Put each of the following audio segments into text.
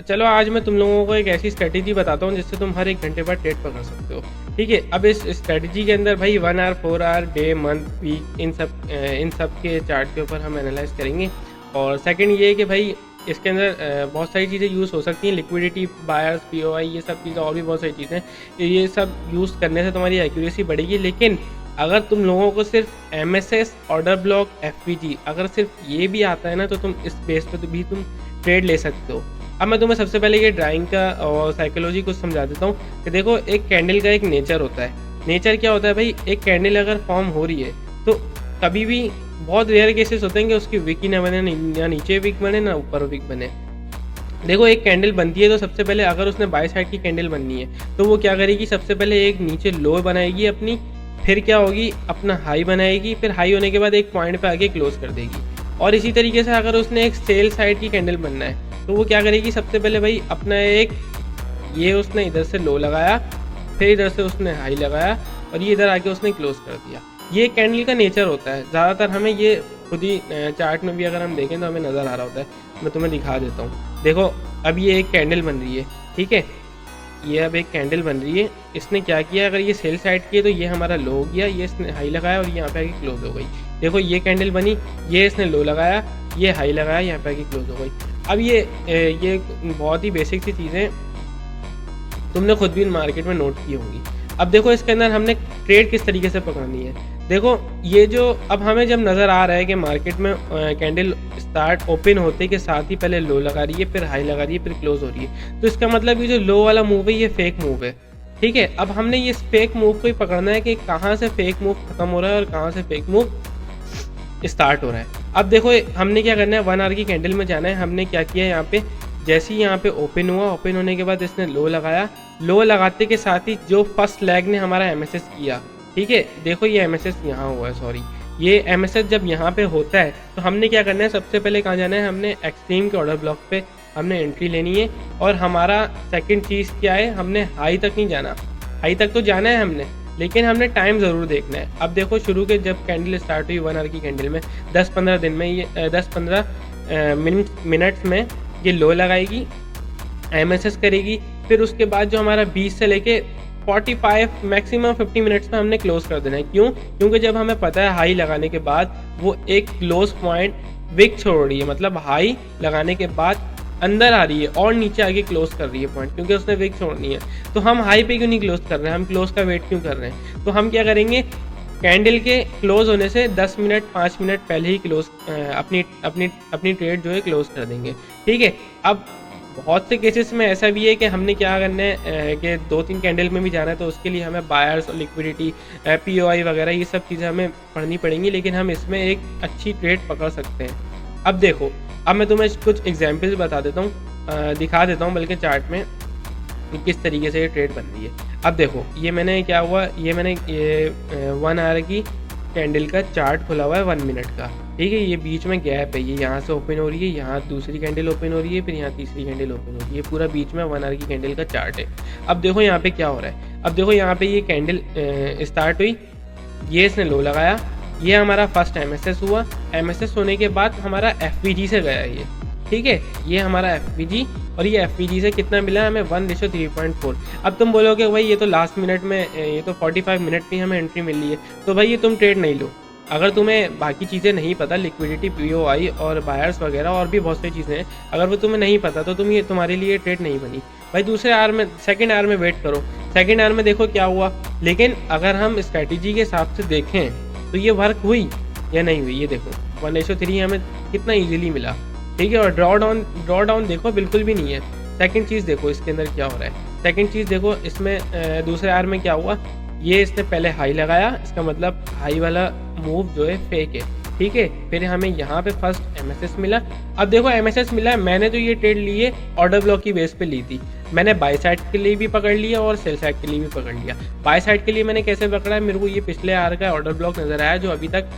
चलो आज मैं तुम लोगों को एक ऐसी स्ट्रेटेजी बताता हूँ जिससे तुम हर 1 घंटे बाद ट्रेड पकड़ सकते हो। ठीक है, अब इस स्ट्रेटेजी के अंदर भाई 1 hour, 4 hour, day, month, week, इन सब के चार्ट के ऊपर हम एनालाइज करेंगे। और सेकंड ये है कि भाई इसके अंदर बहुत सारी चीज़ें यूज़ हो सकती हैं, लिक्विडिटी, बायर्स, पीओआई, ये सब चीज़ें और भी बहुत सारी चीज़ें, ये सब यूज़ करने से तुम्हारी एक्यूरेसी बढ़ेगी। लेकिन अगर तुम लोगों को सिर्फ एमएसएस, ऑर्डर ब्लॉक, एफपीजी अगर सिर्फ ये भी आता है ना, तो तुम इस बेस पे तो भी तुम ट्रेड ले सकते हो। अब मैं तुम्हें सबसे पहले ये ड्राइंग का और साइकोलॉजी कुछ समझा देता हूँ कि देखो, एक कैंडल का एक नेचर होता है। नेचर क्या होता है भाई, एक कैंडल अगर फॉर्म हो रही है तो कभी भी बहुत रेयर केसेस होते हैं कि उसकी विक ही ना बने, ना नीचे विक बने ना ऊपर विक बने। देखो, एक कैंडल बनती है तो सबसे पहले अगर उसने बाय साइड की कैंडल बननी है तो वो क्या करेगी, सबसे पहले एक नीचे लो बनाएगी अपनी, फिर क्या होगी, अपना हाई बनाएगी, फिर हाई होने के बाद एक पॉइंट पे आके क्लोज कर देगी। और इसी तरीके से अगर उसने एक सेल साइड की कैंडल बनना है तो वो क्या करेगी, सबसे पहले भाई अपना एक, ये उसने इधर से लो लगाया, फिर इधर से उसने हाई लगाया और ये इधर आके उसने क्लोज कर दिया। ये कैंडल का नेचर होता है। ज़्यादातर हमें ये खुद ही चार्ट में भी अगर हम देखें तो हमें नज़र आ रहा होता है। मैं तुम्हें दिखा देता हूँ। देखो, अब ये एक कैंडल बन रही है, ठीक है, ये अब एक कैंडल बन रही है। इसने क्या किया, अगर ये सेल साइड की है तो ये हमारा लो हो गया, ये इसने हाई लगाया और यहाँ पे आके क्लोज हो गई। देखो, ये कैंडल बनी, ये इसने लो लगाया, ये हाई लगाया, यहाँ पे आके क्लोज हो गई। अब ये बहुत ही बेसिक सी चीज़ें तुमने खुद भी मार्केट में नोट की होंगी। अब देखो, इसके अंदर हमने ट्रेड किस तरीके से पकड़नी है। देखो, ये जो अब हमें जब नज़र आ रहा है कि मार्केट में कैंडल स्टार्ट ओपन होते के साथ ही पहले लो लगा रही है, फिर हाई लगा रही है, फिर क्लोज हो रही है, तो इसका मतलब ये जो लो वाला मूव है ये फेक मूव है। ठीक है, अब हमने ये फेक मूव को ही पकड़ना है कि कहाँ से फेक मूव खत्म हो रहा है और कहाँ से फेक मूव स्टार्ट हो रहा है। अब देखो, हमने क्या करना है, 1 आवर की कैंडल में जाना है। हमने क्या किया, यहाँ पे जैसे ही यहाँ पे ओपन हुआ, ओपन होने के बाद इसने लो लगाया, लो लगाते के साथ ही जो फर्स्ट लेग ने हमारा एमएसएस किया, ठीक है, देखो ये एमएसएस यहाँ हुआ है, सॉरी, ये एमएसएस जब यहाँ पे होता है तो हमने क्या करना है, सबसे पहले कहाँ जाना है, हमने एक्सट्रीम के ऑर्डर ब्लॉक पे हमने एंट्री लेनी है। और हमारा सेकंड चीज़ क्या है, हमने हाई तक नहीं जाना, हाई तक तो जाना है हमने, लेकिन हमने टाइम ज़रूर देखना है। अब देखो, शुरू के जब कैंडल स्टार्ट हुई 1 आवर की कैंडल में, 10-15 दिन में ये 10-15 मिनट्स में ये लो लगाएगी, एमएसएस करेगी, फिर उसके बाद जो हमारा 20 से लेके 45 मैक्सिमम 50 मिनट्स में हमने क्लोज कर देना है। क्यों? क्योंकि जब हमें पता है हाई लगाने के बाद वो एक क्लोज पॉइंट विक छोड़ रही है, मतलब हाई लगाने के बाद अंदर आ रही है और नीचे आगे क्लोज कर रही है पॉइंट, क्योंकि उसने विक छोड़नी है। तो हम हाई पे क्यों नहीं क्लोज कर रहे हैं, हम क्लोज का वेट क्यों कर रहे हैं? तो हम क्या करेंगे, कैंडल के क्लोज होने से 10 मिनट 5 मिनट पहले ही क्लोज अपनी अपनी अपनी ट्रेड जो है क्लोज कर देंगे। ठीक है, अब बहुत से केसेस में ऐसा भी है कि हमने क्या करना है कि 2-3 कैंडल में भी जाना है, तो उसके लिए हमें बायर्स और लिक्विडिटी, पीओआई वगैरह ये सब चीज़ें हमें पढ़नी पड़ेंगी, लेकिन हम इसमें एक अच्छी ट्रेड पकड़ सकते हैं। अब देखो, अब मैं तुम्हें कुछ एग्जांपल्स बता देता हूँ, दिखा देता हूँ बल्कि चार्ट में कि किस तरीके से ये ट्रेड बन रही है। अब देखो, ये मैंने क्या हुआ, ये मैंने 1 आवर की कैंडल का चार्ट खुला हुआ है 1 मिनट का, ठीक है, ये बीच में गैप है, ये यहाँ से ओपन हो रही है, यहाँ दूसरी कैंडल ओपन हो रही है, फिर यहाँ तीसरी कैंडल ओपन हो रही है, पूरा बीच में 1 आवर की कैंडल का चार्ट है। अब देखो यहाँ पे क्या हो रहा है, अब देखो यहाँ पे ये कैंडल स्टार्ट हुई, ये इसने लो लगाया, ये हमारा फर्स्ट एमएसएस हुआ, एमएसएस होने के बाद हमारा एफपीजी से गया ये, ठीक है, ये हमारा एफपीजी, और ये एफपीजी से कितना मिला हमें, 1:3.4। अब तुम बोलोगे भाई ये तो लास्ट मिनट में, ये तो 45 मिनट में हमें एंट्री मिल रही है, तो भाई ये तुम ट्रेड नहीं लो। अगर तुम्हें बाकी चीज़ें नहीं पता, लिक्विडिटी, पीओआई और बायर्स वगैरह और भी बहुत सारी चीज़ें हैं, अगर वो तुम्हें नहीं पता तो तुम ये तुम्हारे लिए ट्रेड नहीं बनी भाई। दूसरे आवर में, सेकंड आवर में वेट करो, सेकंड आवर में देखो क्या हुआ। लेकिन अगर हम स्ट्रैटेजी के हिसाब से देखें तो ये वर्क हुई या नहीं हुई, ये देखो 1:3 हमें कितना ईजिली मिला, ठीक है, और ड्रॉ डाउन देखो बिल्कुल भी नहीं है। सेकंड चीज़ देखो इसके अंदर क्या हो रहा है, सेकंड चीज़ देखो इसमें दूसरे आवर में क्या हुआ, ये इसने पहले हाई लगाया, इसका मतलब हाई वाला मूव जो है फेक है, ठीक है, फिर हमें यहाँ पे फर्स्ट एमएसएस मिला। अब देखो एमएसएस मिला है, मैंने तो ये ट्रेड ली है ऑर्डर ब्लॉक की बेस पे ली थी, मैंने बाय साइड के लिए भी पकड़ लिया और सेल साइड के लिए भी पकड़ लिया। बाय साइड के लिए मैंने कैसे पकड़ा है, मेरे को ये पिछले आवर का ऑर्डर ब्लॉक नजर आया जो अभी तक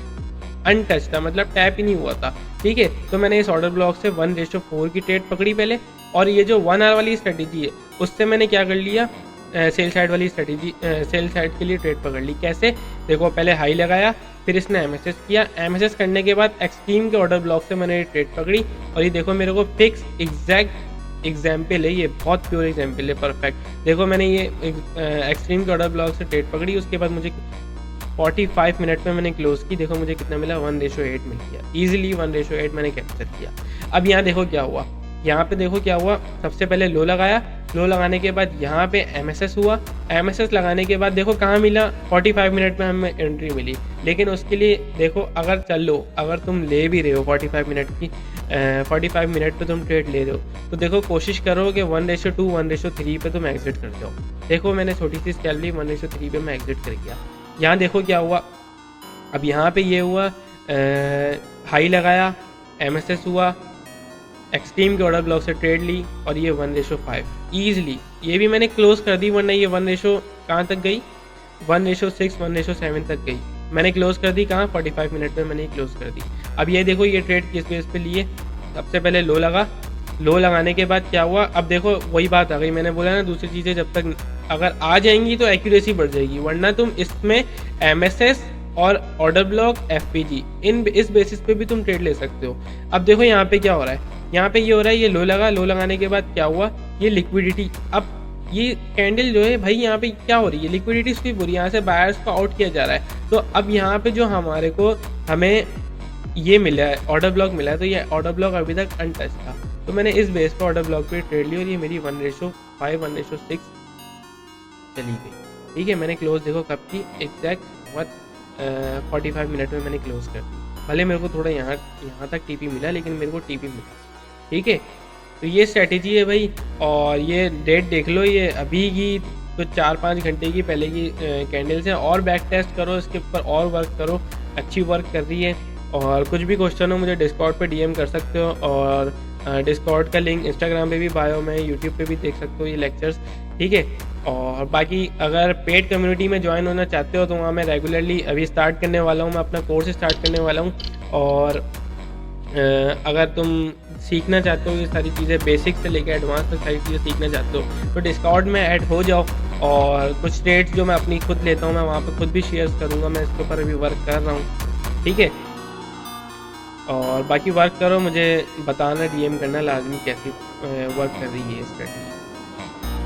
अनटच था, मतलब टैप ही नहीं हुआ था, ठीक है, तो मैंने इस ऑर्डर ब्लॉक से 1:4 की ट्रेड पकड़ी पहले, और ये जो 1 आवर वाली स्ट्रेटेजी है उससे मैंने क्या कर लिया, सेल साइड वाली स्ट्रेटेजी, सेल साइड के लिए ट्रेड पकड़ ली। कैसे, देखो पहले हाई लगाया, फिर इसने एमएसएस किया, एमएसएस करने के बाद एक्सट्रीम के ऑर्डर ब्लॉक से मैंने ये ट्रेड पकड़ी, और ये देखो मेरे को फिक्स एग्जैक्ट एग्जाम्पल है, ये बहुत प्योर एग्जाम्पल है, परफेक्ट। देखो मैंने ये एक्सट्रीम के ऑर्डर ब्लॉक से ट्रेड पकड़ी, उसके बाद मुझे 45 मिनट में मैंने क्लोज की। देखो मुझे कितना मिला, 1:8 मिल गया, ईजिली 1:8 मैंने कैप्चर किया। अब यहाँ देखो क्या हुआ, यहाँ पे देखो क्या हुआ, सबसे पहले लो लगाया, लो लगाने के बाद यहाँ पे MSS हुआ, MSS लगाने के बाद देखो कहाँ मिला, 45 मिनट में हमें एंट्री मिली। लेकिन उसके लिए देखो अगर चल लो, अगर तुम ले भी रहे हो 45 मिनट की 45 मिनट पे तुम ट्रेड ले रहे हो, तो देखो कोशिश करो कि 1:2 1:3 पे तुम एग्जिट कर जाओ। देखो मैंने छोटी सी स्केल ली, 1:3 पे मैं एग्जिट कर गया। यहाँ देखो क्या हुआ, अब यहाँ पे ये हुआ, हाई लगाया, MSS हुआ, एक्सट्रीम के ऑर्डर ब्लॉक से ट्रेड ली और ये 1:5 ईजिली, ये भी मैंने क्लोज कर दी, वरना ये 1 रेशो कहाँ तक गई, 1:6 1:7 तक गई, मैंने क्लोज कर दी कहाँ, 45 मिनट में मैंने क्लोज कर दी। अब ये देखो ये ट्रेड किस बेस पे लिए, सबसे पहले लो लगा, लो लगाने के बाद क्या हुआ, अब देखो वही बात आ गई, मैंने बोला ना दूसरी चीज़ें जब तक अगर आ जाएंगी तो एक्यूरेसी बढ़ जाएगी, वरना तुम इसमें MSS और ऑर्डर ब्लॉक FPG इस बेसिस पे भी तुम ट्रेड ले सकते हो। अब देखो यहाँ पे क्या हो रहा है, यहाँ पे ये हो रहा है, ये लो लगा, लो लगाने के बाद क्या हुआ, ये लिक्विडिटी, अब ये कैंडल जो है भाई यहाँ पे क्या हो रही है, लिक्विडिटी स्वीप हो रही है, यहाँ से बायर्स को आउट किया जा रहा है। तो अब यहाँ पे जो हमारे को हमें ये मिला है, ऑर्डर ब्लॉक मिला है, तो ये ऑर्डर ब्लॉक अभी तक अनटच था, तो मैंने इस बेस पर ऑर्डर ब्लॉक पे ट्रेड ली और ये मेरी 1:5 1:6 चली गई। ठीक है, मैंने क्लोज देखो कब की, एग्जैक्ट 45 मिनट में मैंने क्लोज कर दी। भले मेरे को थोड़ा यहाँ तक TP मिला, लेकिन मेरे को TP मिला। ठीक है, तो ये स्ट्रैटेजी है भाई, और ये डेट देख लो, ये अभी की तो 4-5 घंटे की पहले की कैंडल्स हैं, और बैक टेस्ट करो इसके ऊपर और वर्क करो, अच्छी वर्क कर रही है। और कुछ भी क्वेश्चन हो मुझे डिस्कॉर्ड पे DM कर सकते हो, और डिस्कॉर्ड का लिंक इंस्टाग्राम पे भी बायो में, यूट्यूब पे भी देख सकते हो ये लेक्चर्स। ठीक है, और बाकी अगर पेड कम्युनिटी में ज्वाइन होना चाहते हो तो वहाँ मैं रेगुलरली अभी स्टार्ट करने वाला हूँ, मैं अपना कोर्स स्टार्ट करने वाला हूँ। और अगर तुम सीखना चाहते हो ये सारी चीज़ें बेसिक से लेकर एडवांस तक सारी चीज़ें सीखना चाहते हो तो डिस्कॉर्ड में ऐड हो जाओ, और कुछ ट्रेड्स जो मैं अपनी खुद लेता हूँ मैं वहाँ पे खुद भी शेयर करूँगा, मैं इसके ऊपर अभी वर्क कर रहा हूँ। ठीक है, और बाकी वर्क करो, मुझे बताना, DM करना लाजमी कैसी वर्क कर रही है स्ट्रेटजी।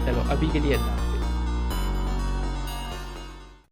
चलो अभी के लिए अल्लाह।